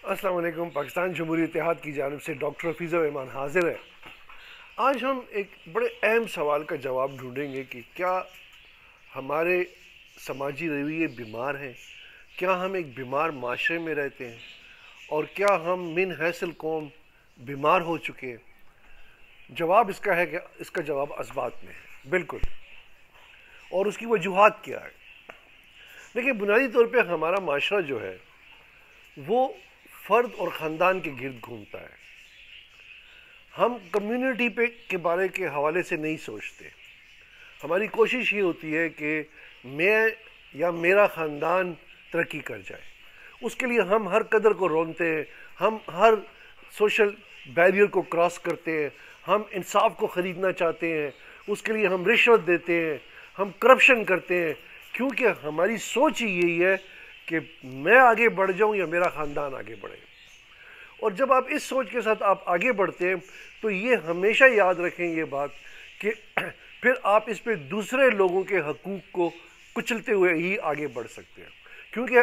السلام علیکم۔ پاکستان جمہوری اتحاد کی جانب سے ڈاکٹر حفیظ الرحمان حاضر ہے۔ آج ہم ایک بڑے اہم سوال کا جواب ڈھونڈیں گے کہ کیا ہمارے سماجی رویے بیمار ہیں؟ کیا ہم ایک بیمار معاشرے میں رہتے ہیں؟ اور کیا ہم من حیث القوم بیمار ہو چکے ہیں؟ جواب اس کا ہے کہ اس کا جواب اسبات میں ہے، بالکل۔ اور اس کی وجوہات کیا ہے؟ دیکھیں، بنیادی طور پہ ہمارا معاشرہ جو ہے وہ فرد اور خاندان کے گرد گھومتا ہے۔ ہم کمیونٹی کے بارے کے حوالے سے نہیں سوچتے۔ ہماری کوشش یہ ہوتی ہے کہ میں یا میرا خاندان ترقی کر جائے۔ اس کے لیے ہم ہر قدر کو رونتے ہیں، ہم ہر سوشل بیریئر کو کراس کرتے ہیں، ہم انصاف کو خریدنا چاہتے ہیں، اس کے لیے ہم رشوت دیتے ہیں، ہم کرپشن کرتے ہیں، کیونکہ ہماری سوچ ہی یہی ہے کہ میں آگے بڑھ جاؤں یا میرا خاندان آگے بڑھے۔ اور جب آپ اس سوچ کے ساتھ آپ آگے بڑھتے ہیں تو یہ ہمیشہ یاد رکھیں یہ بات کہ پھر آپ اس پہ دوسرے لوگوں کے حقوق کو کچلتے ہوئے ہی آگے بڑھ سکتے ہیں، کیونکہ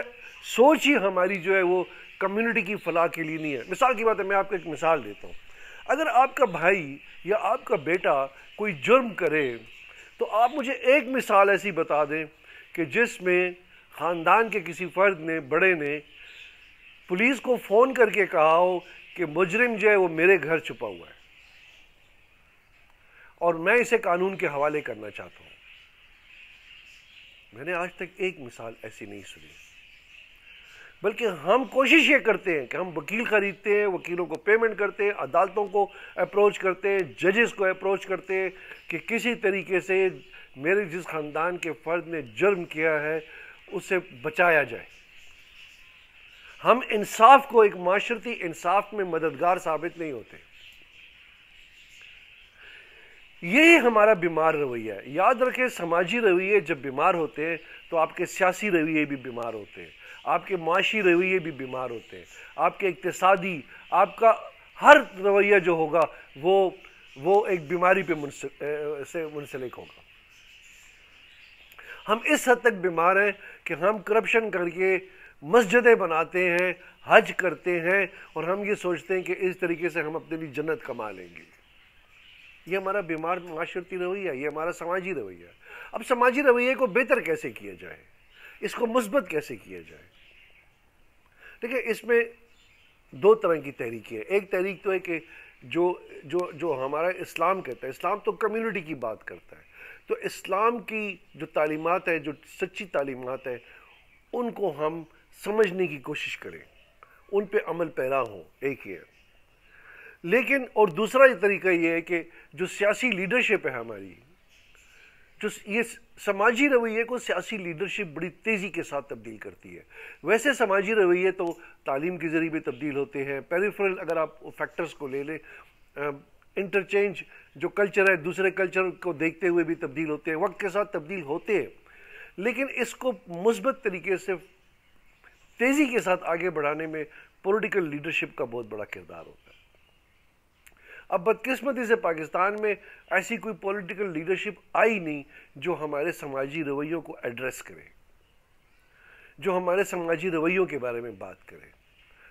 سوچ ہی ہماری جو ہے وہ کمیونٹی کی فلاح کے لیے نہیں ہے۔ مثال کی بات ہے، میں آپ کو ایک مثال دیتا ہوں۔ اگر آپ کا بھائی یا آپ کا بیٹا کوئی جرم کرے تو آپ مجھے ایک مثال ایسی بتا دیں کہ جس میں خاندان کے کسی فرد نے، بڑے نے، پولیس کو فون کر کے کہا ہو کہ مجرم جو ہے وہ میرے گھر چھپا ہوا ہے اور میں اسے قانون کے حوالے کرنا چاہتا ہوں۔ میں نے آج تک ایک مثال ایسی نہیں سنی، بلکہ ہم کوشش یہ کرتے ہیں کہ ہم وکیل خریدتے ہیں، وکیلوں کو پیمنٹ کرتے ہیں، عدالتوں کو اپروچ کرتے ہیں، ججز کو اپروچ کرتے ہیں کہ کسی طریقے سے میرے جس خاندان کے فرد نے جرم کیا ہے اسے بچایا جائے۔ ہم انصاف کو، ایک معاشرتی انصاف میں مددگار ثابت نہیں ہوتے۔ یہی ہمارا بیمار رویہ ہے۔ یاد رکھیں، سماجی رویے جب بیمار ہوتے ہیں تو آپ کے سیاسی رویے بھی بیمار ہوتے ہیں، آپ کے معاشی رویے بھی بیمار ہوتے ہیں، آپ کے اقتصادی، آپ کا ہر رویہ جو ہوگا وہ ایک بیماری پہ منسلک ہوگا۔ ہم اس حد تک بیمار ہیں کہ ہم کرپشن کر کے مسجدیں بناتے ہیں، حج کرتے ہیں، اور ہم یہ سوچتے ہیں کہ اس طریقے سے ہم اپنے لیے جنت کما لیں گے۔ یہ ہمارا بیمار معاشرتی رویہ ہے، یہ ہمارا سماجی رویہ ہے۔ اب سماجی رویے کو بہتر کیسے کیا جائے، اس کو مثبت کیسے کیا جائے؟ دیکھیں، اس میں دو طرح کی تحریکیں ہیں۔ ایک تحریک تو ہے کہ جو ہمارا اسلام کہتا ہے، اسلام تو کمیونٹی کی بات کرتا ہے، تو اسلام کی جو تعلیمات ہیں، جو سچی تعلیمات ہیں، ان کو ہم سمجھنے کی کوشش کریں، ان پہ عمل پیرا ہوں، ایک یہ ہے۔ لیکن اور دوسرا یہ طریقہ یہ ہے کہ جو سیاسی لیڈرشپ ہے ہماری، جو یہ سماجی رویے کو سیاسی لیڈرشپ بڑی تیزی کے ساتھ تبدیل کرتی ہے۔ ویسے سماجی رویے تو تعلیم کے ذریعے بھی تبدیل ہوتے ہیں، پیریفرل اگر آپ فیکٹرز کو لے لیں، انٹرچینج جو کلچر ہے دوسرے کلچر کو دیکھتے ہوئے بھی تبدیل ہوتے ہیں، وقت کے ساتھ تبدیل ہوتے ہیں، لیکن اس کو مثبت طریقے سے تیزی کے ساتھ آگے بڑھانے میں پولیٹیکل لیڈرشپ کا بہت بڑا کردار ہوتا ہے۔ اب بدقسمتی سے پاکستان میں ایسی کوئی پولیٹیکل لیڈرشپ آئی نہیں جو ہمارے سماجی رویوں کو ایڈریس کرے، جو ہمارے سماجی رویوں کے بارے میں بات کرے۔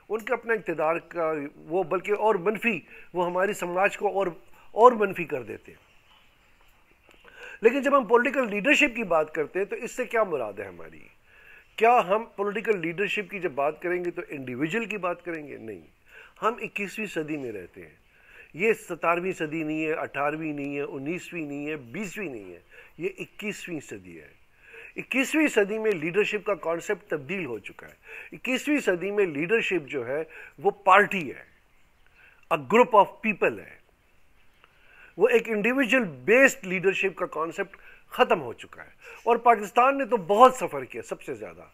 ان کا اپنا اقتدار کا وہ بلکہ اور منفی، وہ ہماری سماج کو اور منفی کر دیتے ہیں۔ لیکن جب ہم پولیٹیکل لیڈرشپ کی بات کرتے ہیں تو اس سے کیا مراد ہے ہماری؟ کیا ہم پولیٹیکل لیڈرشپ کی جب بات کریں گے تو انڈیویجول کی بات کریں گے؟ نہیں، ہم 21ویں صدی میں رہتے ہیں۔ یہ 17ویں صدی نہیں ہے، 18ویں نہیں ہے، 19ویں نہیں ہے، 20ویں نہیں ہے، یہ 21ویں صدی ہے۔ 21ویں صدی میں لیڈرشپ کا کانسیپٹ تبدیل ہو چکا ہے۔ 21ویں صدی میں لیڈرشپ جو ہے وہ پارٹی ہے، گروپ آف پیپل ہے، وہ ایک انڈیویجول بیسڈ لیڈرشپ کا کانسیپٹ ختم ہو چکا ہے۔ اور پاکستان نے تو بہت سفر کیا، سب سے زیادہ۔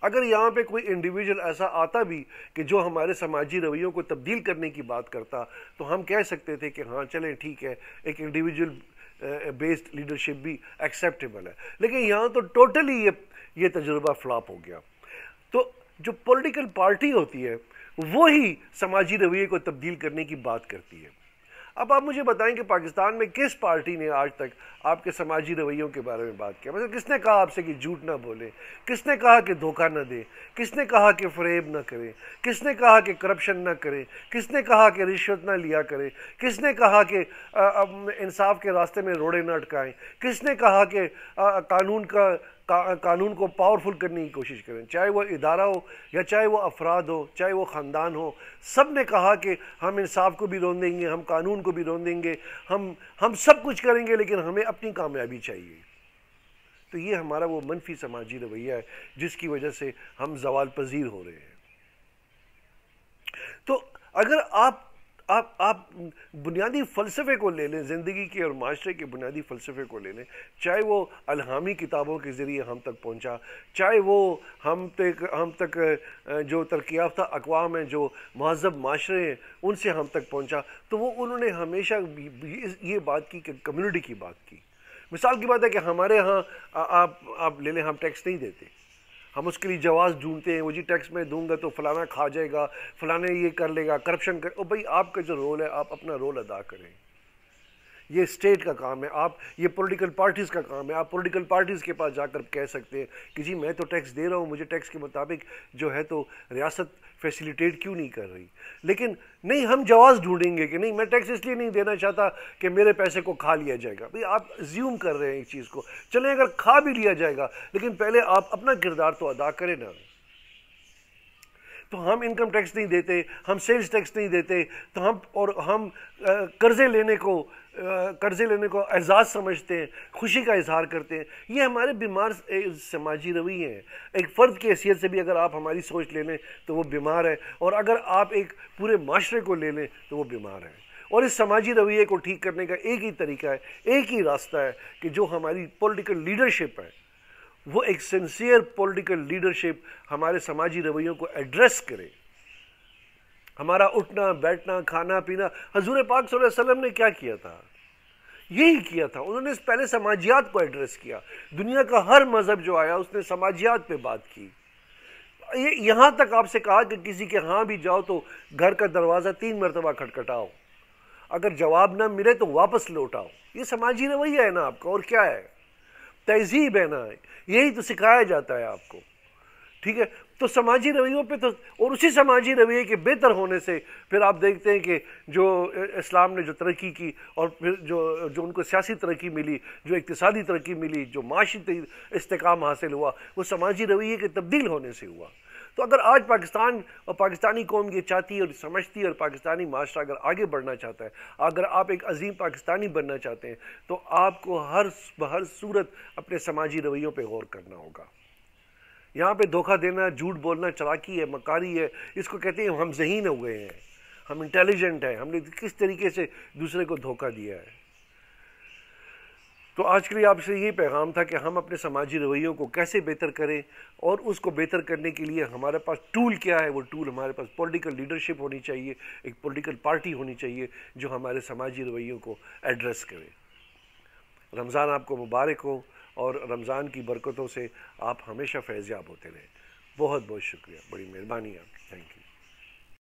اگر یہاں پہ کوئی انڈیویجول ایسا آتا بھی کہ جو ہمارے سماجی رویوں کو تبدیل کرنے کی بات کرتا تو ہم کہہ سکتے تھے کہ ہاں چلیں ٹھیک ہے، ایک انڈیویجول بیسڈ لیڈرشپ بھی ایکسیپٹیبل ہے۔ لیکن یہاں تو ٹوٹلی یہ تجربہ فلاپ ہو گیا۔ تو جو پولیٹیکل پارٹی ہوتی ہے وہی سماجی رویے کو تبدیل کرنے کی بات کرتی ہے۔ اب آپ مجھے بتائیں کہ پاکستان میں کس پارٹی نے آج تک آپ کے سماجی رویوں کے بارے میں بات کیا؟ مثلا کس نے کہا آپ سے کہ جھوٹ نہ بولیں؟ کس نے کہا کہ دھوکہ نہ دیں؟ کس نے کہا کہ فریب نہ کریں؟ کس نے کہا کہ کرپشن نہ کریں؟ کس نے کہا کہ رشوت نہ لیا کریں؟ کس نے کہا کہ انصاف کے راستے میں روڑے نہ اٹکائیں؟ کس نے کہا کہ قانون کو پاورفل کرنے کی کوشش کریں؟ چاہے وہ ادارہ ہو یا چاہے وہ افراد ہو، چاہے وہ خاندان ہو، سب نے کہا کہ ہم انصاف کو بھی رون دیں گے، ہم قانون کو بھی رون دیں گے، ہم سب کچھ کریں گے، لیکن ہمیں اپنی کامیابی چاہیے۔ تو یہ ہمارا وہ منفی سماجی رویہ ہے جس کی وجہ سے ہم زوال پذیر ہو رہے ہیں۔ تو اگر آپ بنیادی فلسفے کو لے لیں، زندگی کے اور معاشرے کے بنیادی فلسفے کو لے لیں، چاہے وہ الہامی کتابوں کے ذریعے ہم تک پہنچا، چاہے وہ ہم تک جو ترقی یافتہ اقوام ہیں، جو مہذب معاشرے ہیں، ان سے ہم تک پہنچا، تو وہ انہوں نے ہمیشہ یہ بات کی کہ کمیونٹی کی بات کی۔ مثال کی بات ہے کہ ہمارے ہاں آپ لے لیں، ہم ٹیکس نہیں دیتے، ہم اس کے لیے جواز ڈھونڈتے ہیں، وہ جی ٹیکس میں دوں گا تو فلانا کھا جائے گا، فلانا یہ کر لے گا، کرپشن کر۔ بھائی آپ کا جو رول ہے آپ اپنا رول ادا کریں، یہ اسٹیٹ کا کام ہے، یہ پولیٹیکل پارٹیز کا کام ہے۔ آپ پولیٹیکل پارٹیز کے پاس جا کر کہہ سکتے ہیں کہ جی میں تو ٹیکس دے رہا ہوں، مجھے ٹیکس کے مطابق جو ہے تو ریاست فیسیلیٹیٹ کیوں نہیں کر رہی؟ لیکن نہیں، ہم جواز ڈھونڈیں گے کہ نہیں، میں ٹیکس اس لیے نہیں دینا چاہتا کہ میرے پیسے کو کھا لیا جائے گا۔ بھئی آپ زیوم کر رہے ہیں ایک چیز کو، چلیں اگر کھا بھی لیا جائے گا لیکن پہلے آپ اپنا کردار تو ادا کریں نا۔ تو ہم انکم ٹیکس نہیں دیتے، ہم سیلز ٹیکس نہیں دیتے، تو ہم قرضے لینے کو اعزاز سمجھتے ہیں، خوشی کا اظہار کرتے ہیں۔ یہ ہمارے بیمار سماجی رویے ہیں۔ ایک فرد کی حیثیت سے بھی اگر آپ ہماری سوچ لے لیں تو وہ بیمار ہے، اور اگر آپ ایک پورے معاشرے کو لے لیں تو وہ بیمار ہے۔ اور اس سماجی رویے کو ٹھیک کرنے کا ایک ہی طریقہ ہے، ایک ہی راستہ ہے کہ جو ہماری پولیٹیکل لیڈرشپ ہے، وہ ایک سنسیئر پولیٹیکل لیڈرشپ ہمارے سماجی رویوں کو ایڈریس کرے۔ ہمارا اٹھنا بیٹھنا کھانا پینا، حضور پاک صلی اللہ علیہ وسلم نے کیا کیا تھا؟ یہی کیا تھا، انہوں نے پہلے سماجیات کو ایڈریس کیا۔ دنیا کا ہر مذہب جو آیا اس نے سماجیات پہ بات کی۔ یہاں تک آپ سے کہا کہ کسی کے ہاں بھی جاؤ تو گھر کا دروازہ 3 مرتبہ کھٹکھٹاؤ، اگر جواب نہ ملے تو واپس لوٹ آؤ۔ یہ سماجی رویہ ہے نا آپ کا، اور کیا ہے؟ تہذیب ہے نا، یہی تو سکھایا جاتا ہے آپ کو، ٹھیک ہے؟ تو سماجی رویوں پہ تو، اور اسی سماجی رویے کے بہتر ہونے سے پھر آپ دیکھتے ہیں کہ جو اسلام نے جو ترقی کی، اور پھر جو ان کو سیاسی ترقی ملی، جو اقتصادی ترقی ملی، جو معاشی استحکام حاصل ہوا، وہ سماجی رویے کے تبدیل ہونے سے ہوا۔ تو اگر آج پاکستان اور پاکستانی قوم یہ چاہتی ہے اور سمجھتی ہے، اور پاکستانی معاشرہ اگر آگے بڑھنا چاہتا ہے، اگر آپ ایک عظیم پاکستانی بننا چاہتے ہیں، تو آپ کو ہر صورت اپنے سماجی رویوں پہ غور کرنا ہوگا۔ یہاں پہ دھوکہ دینا، جھوٹ بولنا چالاکی ہے، مکاری ہے، اس کو کہتے ہیں ہم ذہین ہو گئے ہیں، ہم انٹیلیجنٹ ہیں، ہم نے کس طریقے سے دوسرے کو دھوکہ دیا ہے۔ تو آج کے لیے آپ سے یہ پیغام تھا کہ ہم اپنے سماجی رویوں کو کیسے بہتر کریں، اور اس کو بہتر کرنے کے لیے ہمارے پاس ٹول کیا ہے۔ وہ ٹول ہمارے پاس پولیٹیکل لیڈرشپ ہونی چاہیے، ایک پولیٹیکل پارٹی ہونی چاہیے جو ہمارے سماجی رویوں کو ایڈریس کرے۔ رمضان آپ کو مبارک ہو، اور رمضان کی برکتوں سے آپ ہمیشہ فیض یاب ہوتے رہیں۔ بہت بہت شکریہ، بڑی مہربانی آپ کی، تھینک یو۔